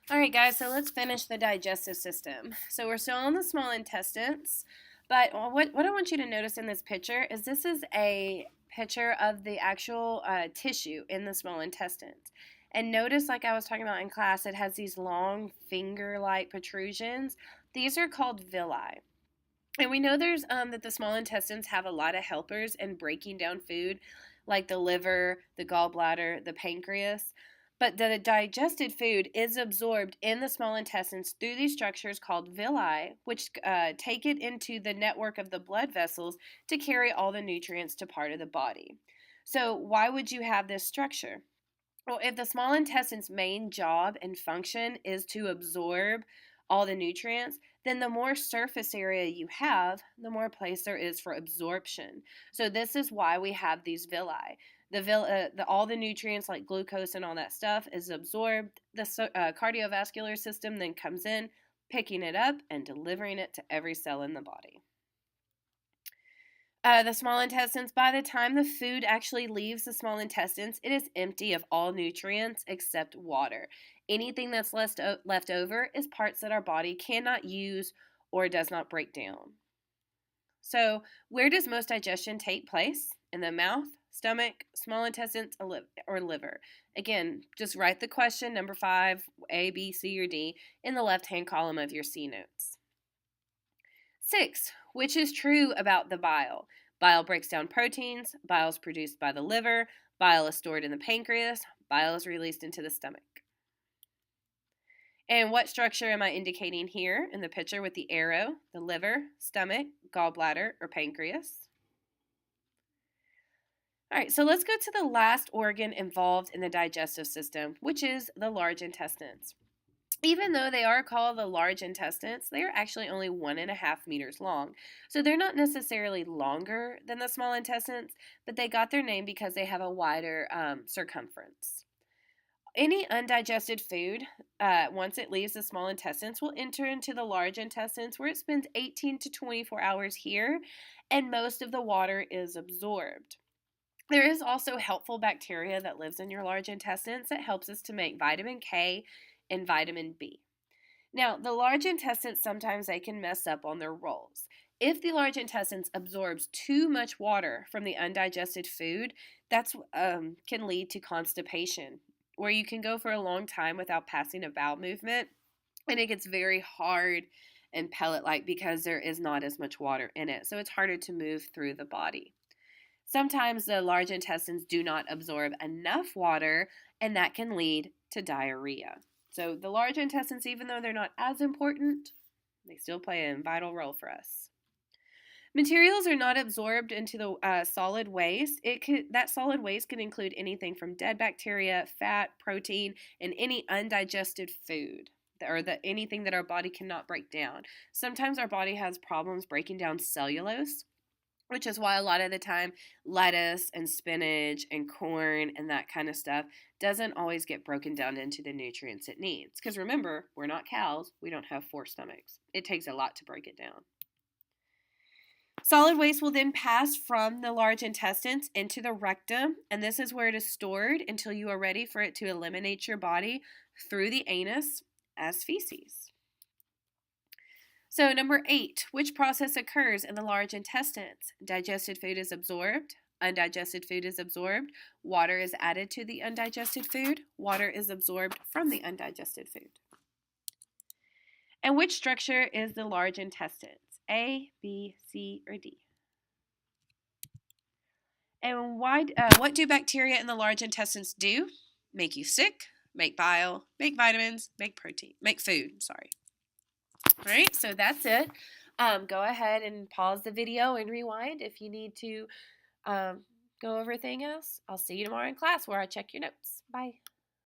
All right, guys, so let's finish the digestive system. So we're still on the small intestines, but what I want you to notice in this picture is this is a picture of the actual tissue in the small intestines. And notice, like I was talking about in class, it has these long finger-like protrusions. These are called villi. And we know there's that the small intestines have a lot of helpers in breaking down food, like the liver, the gallbladder, the pancreas. But the digested food is absorbed in the small intestines through these structures called villi, which take it into the network of the blood vessels to carry all the nutrients to part of the body. So, why would you have this structure? Well, if the small intestine's main job and function is to absorb all the nutrients, then the more surface area you have, the more place there is for absorption. So this is why we have these villi. All the nutrients like glucose and all that stuff is absorbed. The cardiovascular system then comes in, picking it up and delivering it to every cell in the body. The small intestines, by the time the food actually leaves the small intestines, it is empty of all nutrients except water. Anything that's left over is parts that our body cannot use or does not break down. So, where does most digestion take place? In the mouth, stomach, small intestines, or liver? Again, just write the question, number 5, A, B, C, or D, in the left-hand column of your C notes. 6. Which is true about the bile? Bile breaks down proteins. Bile is produced by the liver. Bile is stored in the pancreas. Bile is released into the stomach. And what structure am I indicating here in the picture with the arrow? The liver, stomach, gallbladder, or pancreas? All right, so let's go to the last organ involved in the digestive system, which is the large intestines. Even though they are called the large intestines, they are actually only 1.5 meters long. So they're not necessarily longer than the small intestines, but they got their name because they have a wider circumference. Any undigested food, once it leaves the small intestines, will enter into the large intestines where it spends 18 to 24 hours here, and most of the water is absorbed. There is also helpful bacteria that lives in your large intestines that helps us to make vitamin K and vitamin B. Now, the large intestines sometimes they can mess up on their roles. If the large intestines absorbs too much water from the undigested food, that's can lead to constipation, where you can go for a long time without passing a bowel movement, and it gets very hard and pellet-like because there is not as much water in it, so it's harder to move through the body. Sometimes the large intestines do not absorb enough water, and that can lead to diarrhea. So the large intestines, even though they're not as important, they still play a vital role for us. Materials are not absorbed into the solid waste. That solid waste can include anything from dead bacteria, fat, protein, and any undigested food or anything that our body cannot break down. Sometimes our body has problems breaking down cellulose, which is why a lot of the time lettuce and spinach and corn and that kind of stuff doesn't always get broken down into the nutrients it needs. Because remember, we're not cows. We don't have 4 stomachs. It takes a lot to break it down. Solid waste will then pass from the large intestines into the rectum, and this is where it is stored until you are ready for it to eliminate your body through the anus as feces. So number 8, which process occurs in the large intestines? Digested food is absorbed. Undigested food is absorbed. Water is added to the undigested food. Water is absorbed from the undigested food. And which structure is the large intestines? A, B, C, or D? And what do bacteria in the large intestines do? Make you sick, make bile, make vitamins, make protein, make food, sorry. All right, so that's it. Go ahead and pause the video and rewind if you need to go over anything else. I'll see you tomorrow in class where I check your notes. Bye.